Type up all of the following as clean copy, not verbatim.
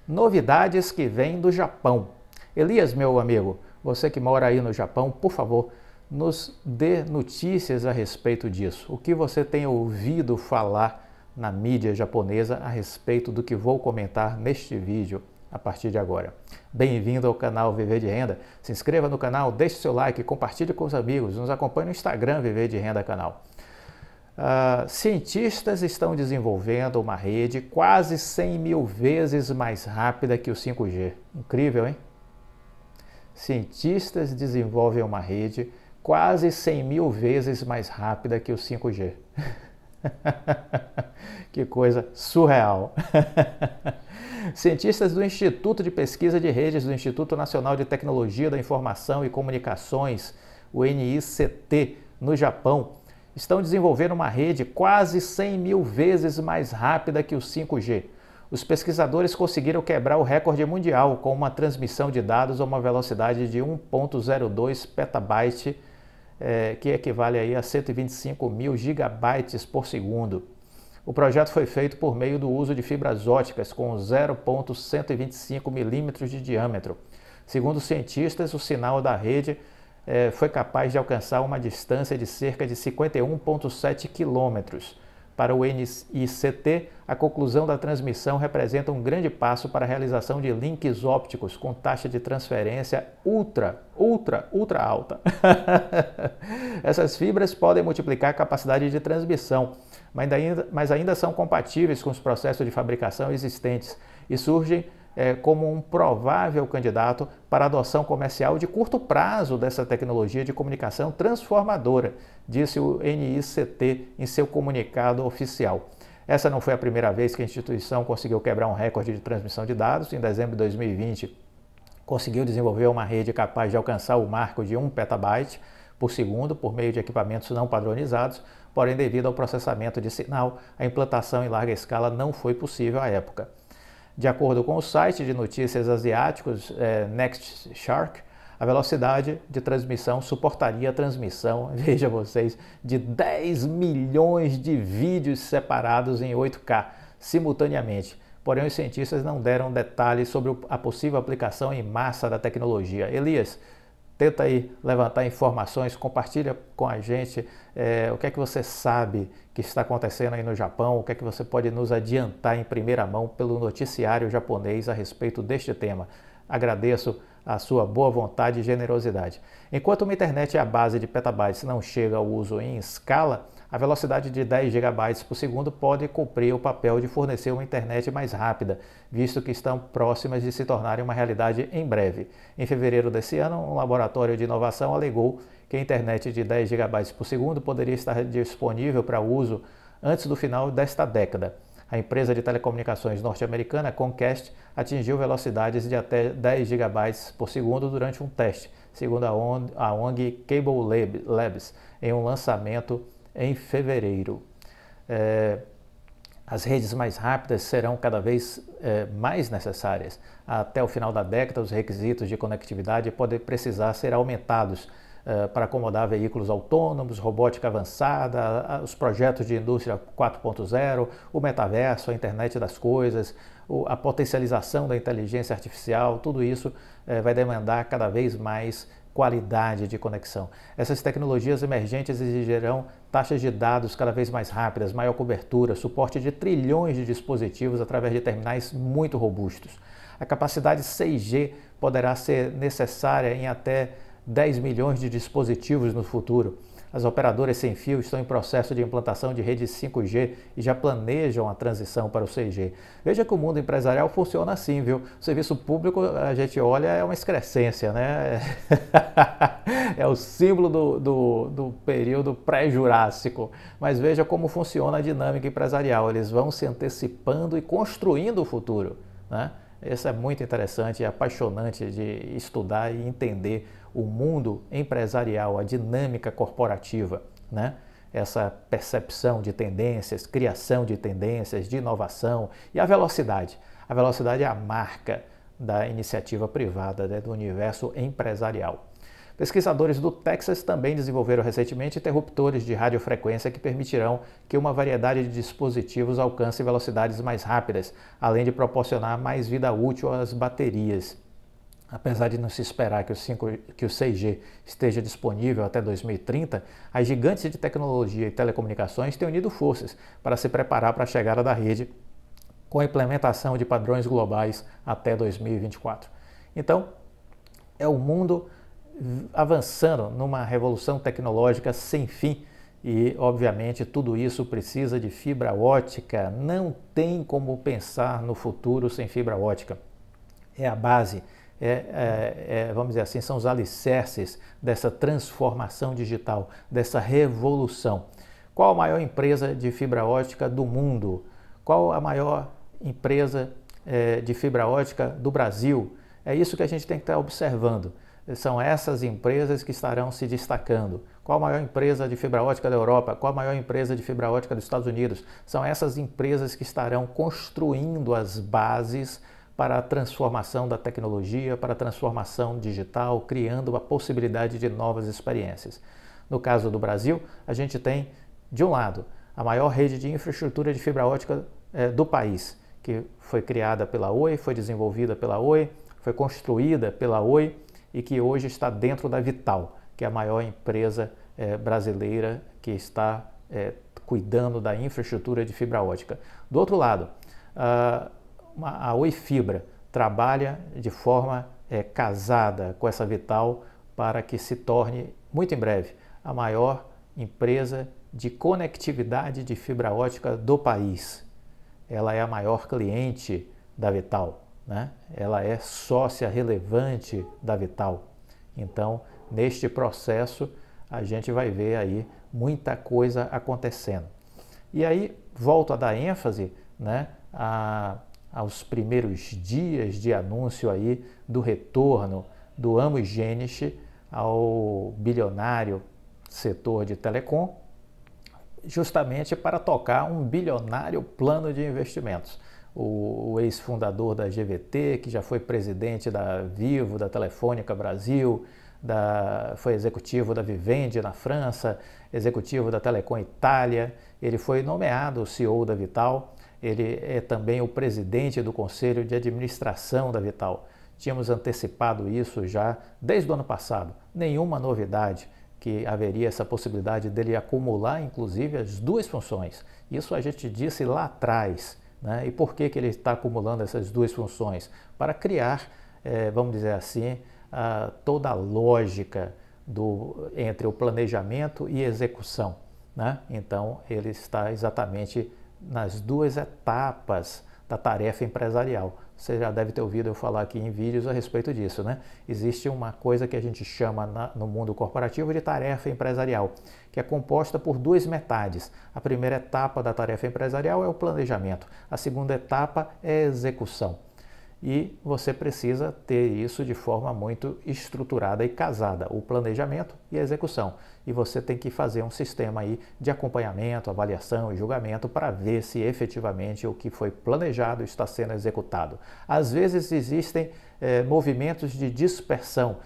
Novidades que vêm do Japão. Elias, meu amigo, você que mora aí no Japão, por favor, nos dê notícias a respeito disso. O que você tem ouvido falar na mídia japonesa a respeito do que vou comentar neste vídeo a partir de agora. Bem-vindo ao canal Viver de Renda. Se inscreva no canal, deixe seu like, compartilhe com os amigos, nos acompanhe no Instagram Viver de Renda Canal. Cientistas estão desenvolvendo uma rede quase 100 mil vezes mais rápida que o 5G. Incrível, hein? Cientistas desenvolvem uma rede quase 100 mil vezes mais rápida que o 5G. Que coisa surreal! Cientistas do Instituto de Pesquisa de Redes do Instituto Nacional de Tecnologia da Informação e Comunicações, o NICT, no Japão, estão desenvolvendo uma rede quase 100 mil vezes mais rápida que o 5G. Os pesquisadores conseguiram quebrar o recorde mundial com uma transmissão de dados a uma velocidade de 1,02 petabyte, que equivale aí a 125 mil gigabytes por segundo. O projeto foi feito por meio do uso de fibras óticas com 0,125 milímetros de diâmetro. Segundo os cientistas, o sinal da rede foi capaz de alcançar uma distância de cerca de 51,7 quilômetros. Para o NICT, a conclusão da transmissão representa um grande passo para a realização de links ópticos com taxa de transferência ultra alta. Essas fibras podem multiplicar a capacidade de transmissão, mas ainda são compatíveis com os processos de fabricação existentes e surgem como um provável candidato para a adoção comercial de curto prazo dessa tecnologia de comunicação transformadora, disse o NICT em seu comunicado oficial. Essa não foi a primeira vez que a instituição conseguiu quebrar um recorde de transmissão de dados. Em dezembro de 2020, conseguiu desenvolver uma rede capaz de alcançar o marco de 1 petabyte por segundo por meio de equipamentos não padronizados, porém, devido ao processamento de sinal, a implantação em larga escala não foi possível à época. De acordo com o site de notícias asiáticos NextShark, a velocidade de transmissão suportaria a transmissão, veja vocês, de 10 milhões de vídeos separados em 8K simultaneamente. Porém, os cientistas não deram detalhes sobre a possível aplicação em massa da tecnologia. Elias, tenta aí levantar informações, compartilha com a gente o que é que você sabe que está acontecendo aí no Japão, o que é que você pode nos adiantar em primeira mão pelo noticiário japonês a respeito deste tema. Agradeço a sua boa vontade e generosidade. Enquanto uma internet à base de petabytes não chega ao uso em escala, a velocidade de 10 gigabytes por segundo pode cumprir o papel de fornecer uma internet mais rápida, visto que estão próximas de se tornarem uma realidade em breve. Em fevereiro desse ano, um laboratório de inovação alegou que a internet de 10 gigabytes por segundo poderia estar disponível para uso antes do final desta década. A empresa de telecomunicações norte-americana Comcast atingiu velocidades de até 10 gigabytes por segundo durante um teste, segundo a ONG Cable Labs, em um lançamento em fevereiro. As redes mais rápidas serão cada vez mais necessárias. Até o final da década, os requisitos de conectividade podem precisar ser aumentados para acomodar veículos autônomos, robótica avançada, os projetos de indústria 4.0, o metaverso, a internet das coisas, a potencialização da inteligência artificial, tudo isso vai demandar cada vez mais qualidade de conexão. Essas tecnologias emergentes exigirão taxas de dados cada vez mais rápidas, maior cobertura, suporte de trilhões de dispositivos através de terminais muito robustos. A capacidade 6G poderá ser necessária em até 10 milhões de dispositivos no futuro. As operadoras sem fio estão em processo de implantação de redes 5G e já planejam a transição para o 6G. Veja que o mundo empresarial funciona assim, viu? O serviço público, a gente olha, é uma excrescência, né? É o símbolo do período pré-jurássico. Mas veja como funciona a dinâmica empresarial. Eles vão se antecipando e construindo o futuro, né? Isso é muito interessante e apaixonante de estudar e entender o mundo empresarial, a dinâmica corporativa, né? Essa percepção de tendências, criação de tendências, de inovação e a velocidade. A velocidade é a marca da iniciativa privada, né, do universo empresarial. Pesquisadores do Texas também desenvolveram recentemente interruptores de radiofrequência que permitirão que uma variedade de dispositivos alcance velocidades mais rápidas, além de proporcionar mais vida útil às baterias. Apesar de não se esperar que o 6G esteja disponível até 2030, as gigantes de tecnologia e telecomunicações têm unido forças para se preparar para a chegada da rede com a implementação de padrões globais até 2024. Então, é o mundo avançando numa revolução tecnológica sem fim e, obviamente, tudo isso precisa de fibra ótica. Não tem como pensar no futuro sem fibra ótica. É a base. Vamos dizer assim, são os alicerces dessa transformação digital, dessa revolução. Qual a maior empresa de fibra ótica do mundo? Qual a maior empresa de fibra ótica do Brasil? É isso que a gente tem que estar observando. São essas empresas que estarão se destacando. Qual a maior empresa de fibra ótica da Europa? Qual a maior empresa de fibra ótica dos Estados Unidos? São essas empresas que estarão construindo as bases para a transformação da tecnologia, para a transformação digital, criando a possibilidade de novas experiências. No caso do Brasil, a gente tem, de um lado, a maior rede de infraestrutura de fibra ótica do país, que foi criada pela Oi, foi desenvolvida pela Oi, foi construída pela Oi e que hoje está dentro da Vital, que é a maior empresa brasileira que está cuidando da infraestrutura de fibra ótica. Do outro lado, a Oi Fibra trabalha de forma casada com essa Vital para que se torne, muito em breve, a maior empresa de conectividade de fibra ótica do país. Ela é a maior cliente da Vital, né? Ela é sócia relevante da Vital. Então, neste processo, a gente vai ver aí muita coisa acontecendo. E aí, volto a dar ênfase, né, aos primeiros dias de anúncio aí do retorno do Amos Genish ao bilionário setor de telecom, justamente para tocar um bilionário plano de investimentos. O ex-fundador da GVT, que já foi presidente da Vivo, da Telefônica Brasil, foi executivo da Vivendi na França, executivo da Telecom Itália, ele foi nomeado CEO da Vital. Ele é também o presidente do Conselho de Administração da Vital. Tínhamos antecipado isso já desde o ano passado. Nenhuma novidade que haveria essa possibilidade dele acumular, inclusive, as duas funções. Isso a gente disse lá atrás, né? E por que ele está acumulando essas duas funções? Para criar, vamos dizer assim, toda a lógica entre o planejamento e execução, né? Então, ele está exatamente nas duas etapas da tarefa empresarial. Você já deve ter ouvido eu falar aqui em vídeos a respeito disso, né? Existe uma coisa que a gente chama no mundo corporativo de tarefa empresarial, que é composta por duas metades. A primeira etapa da tarefa empresarial é o planejamento, a segunda etapa é a execução. E você precisa ter isso de forma muito estruturada e casada, o planejamento e a execução. E você tem que fazer um sistema aí de acompanhamento, avaliação e julgamento para ver se efetivamente o que foi planejado está sendo executado. Às vezes existem movimentos de dispersão.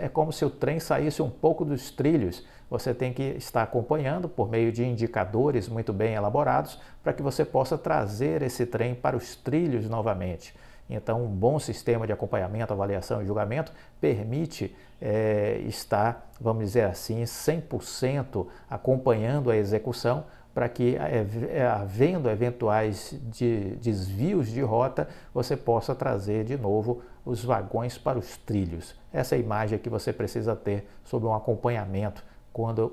É como se o trem saísse um pouco dos trilhos. Você tem que estar acompanhando por meio de indicadores muito bem elaborados para que você possa trazer esse trem para os trilhos novamente. Então, um bom sistema de acompanhamento, avaliação e julgamento permite estar, vamos dizer assim, 100% acompanhando a execução para que, havendo eventuais desvios de rota, você possa trazer de novo os vagões para os trilhos. Essa é a imagem que você precisa ter sobre um acompanhamento,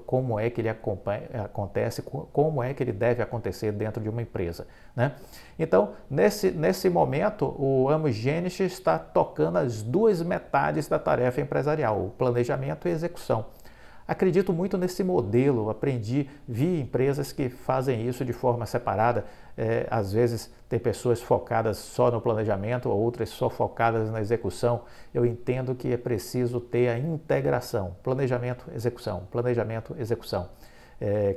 como é que ele acontece, como é que ele deve acontecer dentro de uma empresa, né? Então, nesse momento, o Amos Genish está tocando as duas metades da tarefa empresarial, o planejamento e a execução. Acredito muito nesse modelo, vi empresas que fazem isso de forma separada. Às vezes tem pessoas focadas só no planejamento, outras só focadas na execução. Eu entendo que é preciso ter a integração, planejamento, execução, planejamento, execução.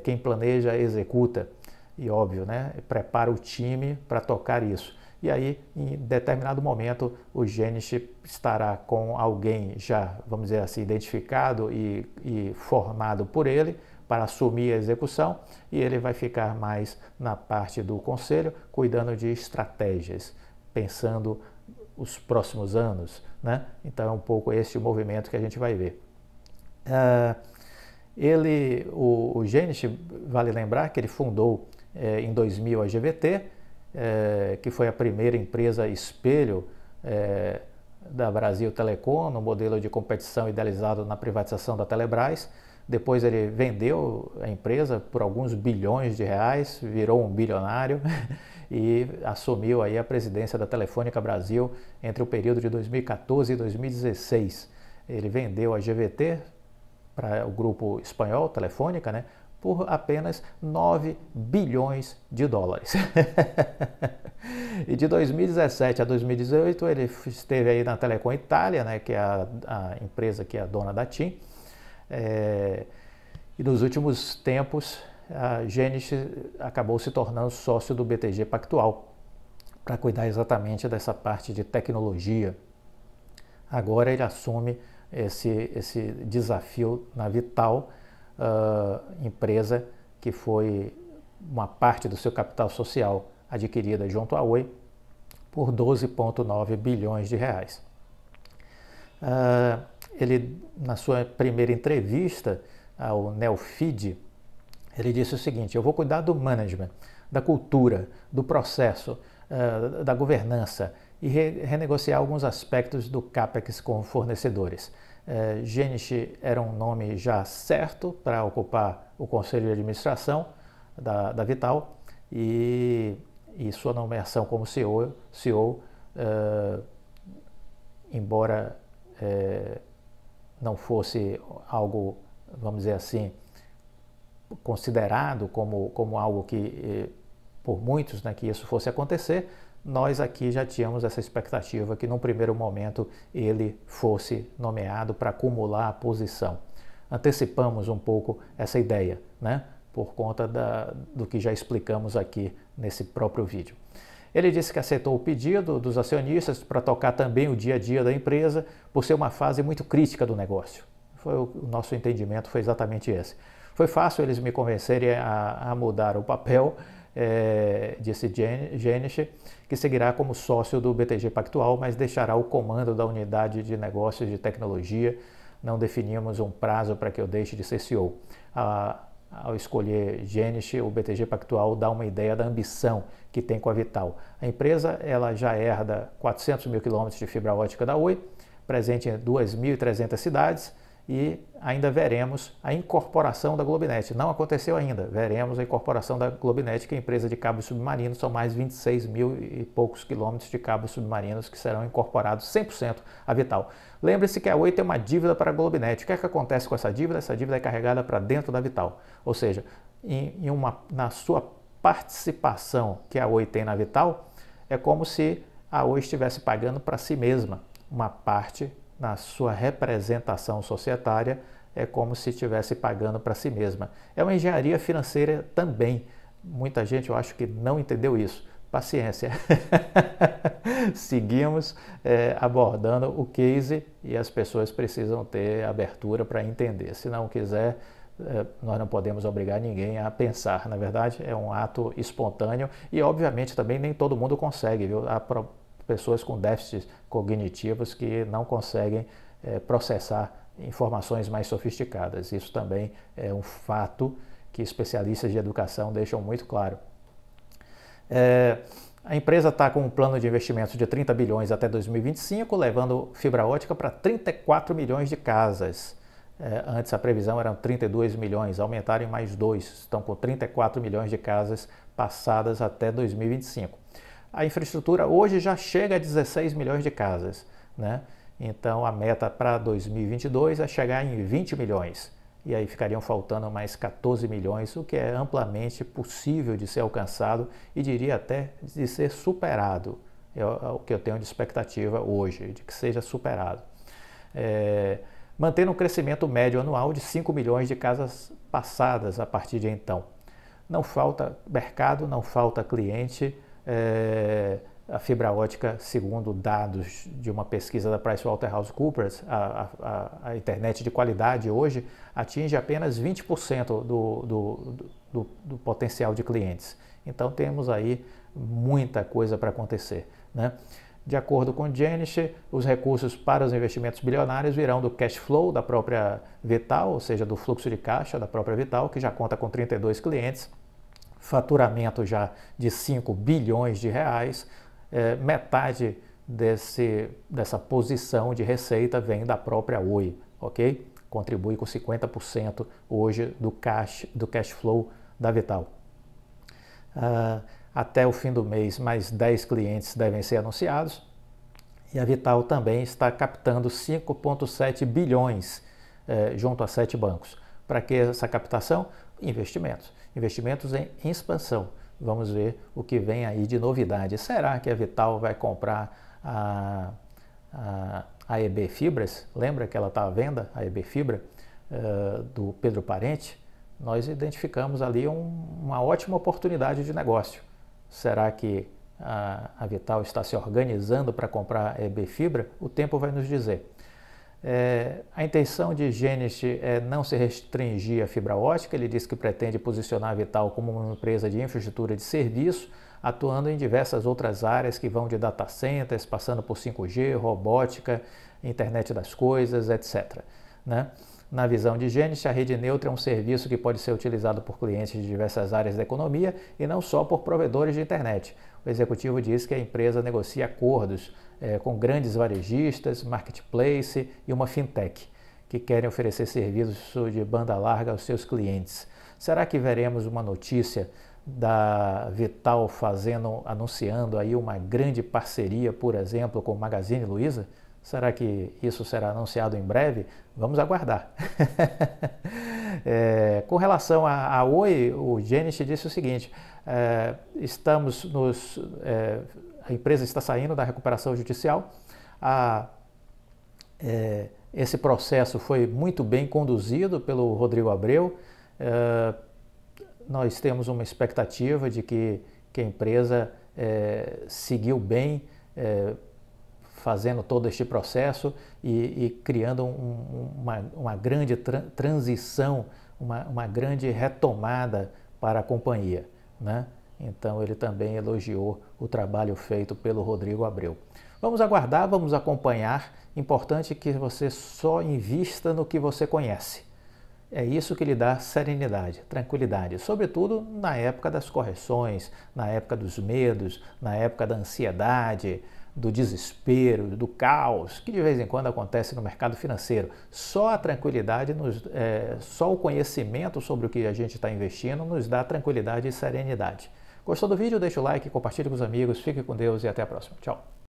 Quem planeja, executa. E óbvio, né? Prepara o time para tocar isso. e aí em determinado momento o Genish estará com alguém já, vamos dizer assim, identificado e formado por ele para assumir a execução, e ele vai ficar mais na parte do conselho, cuidando de estratégias, pensando os próximos anos, né? Então é um pouco esse o movimento que a gente vai ver. O Genish, vale lembrar que ele fundou em 2000 a GVT, que foi a primeira empresa espelho da Brasil Telecom, no modelo de competição idealizado na privatização da Telebrás. Depois ele vendeu a empresa por alguns bilhões de reais, virou um bilionário e assumiu aí a presidência da Telefônica Brasil entre o período de 2014 e 2016. Ele vendeu a GVT para o grupo espanhol, Telefônica, né, por apenas 9 bilhões de dólares. E de 2017 a 2018 ele esteve aí na Telecom Itália, né, que é a empresa que é a dona da TIM. E nos últimos tempos a Genish acabou se tornando sócio do BTG Pactual para cuidar exatamente dessa parte de tecnologia. Agora ele assume esse desafio na Vital, empresa que foi uma parte do seu capital social adquirida junto à Oi por 12,9 bilhões de reais. Ele, na sua primeira entrevista ao Neofeed, ele disse o seguinte: eu vou cuidar do management, da cultura, do processo, da governança e renegociar alguns aspectos do CAPEX com fornecedores. Genish era um nome já certo para ocupar o conselho de administração da Vital, e sua nomeação como CEO embora não fosse algo, vamos dizer assim, considerado como algo que, por muitos, né, que isso fosse acontecer, nós aqui já tínhamos essa expectativa que num primeiro momento ele fosse nomeado para acumular a posição. Antecipamos um pouco essa ideia, né, por conta do que já explicamos aqui nesse próprio vídeo. Ele disse que aceitou o pedido dos acionistas para tocar também o dia a dia da empresa, por ser uma fase muito crítica do negócio. O nosso entendimento foi exatamente esse. Foi fácil eles me convencerem a mudar o papel, disse Genish, que seguirá como sócio do BTG Pactual, mas deixará o comando da unidade de negócios de tecnologia. Não definimos um prazo para que eu deixe de ser CEO. Ao escolher Genish, o BTG Pactual dá uma ideia da ambição que tem com a Vital. A empresa ela já herda 400 mil quilômetros de fibra ótica da Oi, presente em 2.300 cidades, e ainda veremos a incorporação da Globinet. Não aconteceu ainda, veremos a incorporação da Globinet, que é a empresa de cabos submarinos. São mais 26 mil e poucos quilômetros de cabos submarinos que serão incorporados 100% à Vital. Lembre-se que a Oi tem uma dívida para a Globinet. O que é que acontece com essa dívida? Essa dívida é carregada para dentro da Vital. Ou seja, na sua participação que a Oi tem na Vital, é como se a Oi estivesse pagando para si mesma uma parte. Na sua representação societária, é como se estivesse pagando para si mesma. É uma engenharia financeira também. Muita gente, eu acho que não entendeu isso. Paciência. Seguimos abordando o case e as pessoas precisam ter abertura para entender. Se não quiser, nós não podemos obrigar ninguém a pensar. Na verdade, é um ato espontâneo e, obviamente, também nem todo mundo consegue, viu? Há pessoas com déficits cognitivos que não conseguem processar informações mais sofisticadas. Isso também é um fato que especialistas de educação deixam muito claro. A empresa está com um plano de investimentos de 30 bilhões até 2025, levando fibra ótica para 34 milhões de casas. Antes a previsão eram 32 milhões, aumentaram em mais 2, estão com 34 milhões de casas passadas até 2025. A infraestrutura hoje já chega a 16 milhões de casas, né? Então a meta para 2022 é chegar em 20 milhões. E aí ficariam faltando mais 14 milhões, o que é amplamente possível de ser alcançado e diria até de ser superado. É o que eu tenho de expectativa hoje, de que seja superado. Mantendo um crescimento médio anual de 5 milhões de casas passadas a partir de então. Não falta mercado, não falta cliente. a fibra ótica, segundo dados de uma pesquisa da PricewaterhouseCoopers, a internet de qualidade hoje atinge apenas 20% do potencial de clientes. Então temos aí muita coisa para acontecer, né? De acordo com Jenisch, os recursos para os investimentos bilionários virão do cash flow da própria Vital, ou seja, do fluxo de caixa da própria Vital, que já conta com 32 clientes, faturamento já de 5 bilhões de reais, metade dessa posição de receita vem da própria Oi, ok? Contribui com 50% hoje do cash flow da Vital. Até o fim do mês, mais 10 clientes devem ser anunciados e a Vital também está captando 5,7 bilhões junto a 7 bancos. Para que essa captação? Investimentos. Investimentos em expansão. Vamos ver o que vem aí de novidade. Será que a Vital vai comprar a EB Fibras? Lembra que ela está à venda, a EB Fibra, do Pedro Parente? Nós identificamos ali uma ótima oportunidade de negócio. Será que a Vital está se organizando para comprar a EB Fibra? O tempo vai nos dizer. A intenção de Jenisch é não se restringir à fibra ótica. Ele diz que pretende posicionar a Vital como uma empresa de infraestrutura de serviço, atuando em diversas outras áreas que vão de data centers, passando por 5G, robótica, internet das coisas, etc., né? Na visão de Jenisch, a rede neutra é um serviço que pode ser utilizado por clientes de diversas áreas da economia e não só por provedores de internet. O executivo diz que a empresa negocia acordos com grandes varejistas, marketplace e uma fintech, que querem oferecer serviços de banda larga aos seus clientes. Será que veremos uma notícia da Vital anunciando aí uma grande parceria, por exemplo, com o Magazine Luiza? Será que isso será anunciado em breve? Vamos aguardar. Com relação à Oi, o Jenisch disse o seguinte: a empresa está saindo da recuperação judicial. Esse processo foi muito bem conduzido pelo Rodrigo Abreu. Nós temos uma expectativa de que a empresa seguiu bem, fazendo todo este processo e criando uma grande transição, uma grande retomada para a companhia, né? Então ele também elogiou o trabalho feito pelo Rodrigo Abreu. Vamos aguardar, vamos acompanhar. Importante que você só invista no que você conhece. É isso que lhe dá serenidade, tranquilidade, sobretudo na época das correções, na época dos medos, na época da ansiedade, do desespero, do caos, que de vez em quando acontece no mercado financeiro. Só a tranquilidade, só o conhecimento sobre o que a gente está investindo nos dá tranquilidade e serenidade. Gostou do vídeo? Deixa o like, compartilhe com os amigos, fique com Deus e até a próxima. Tchau!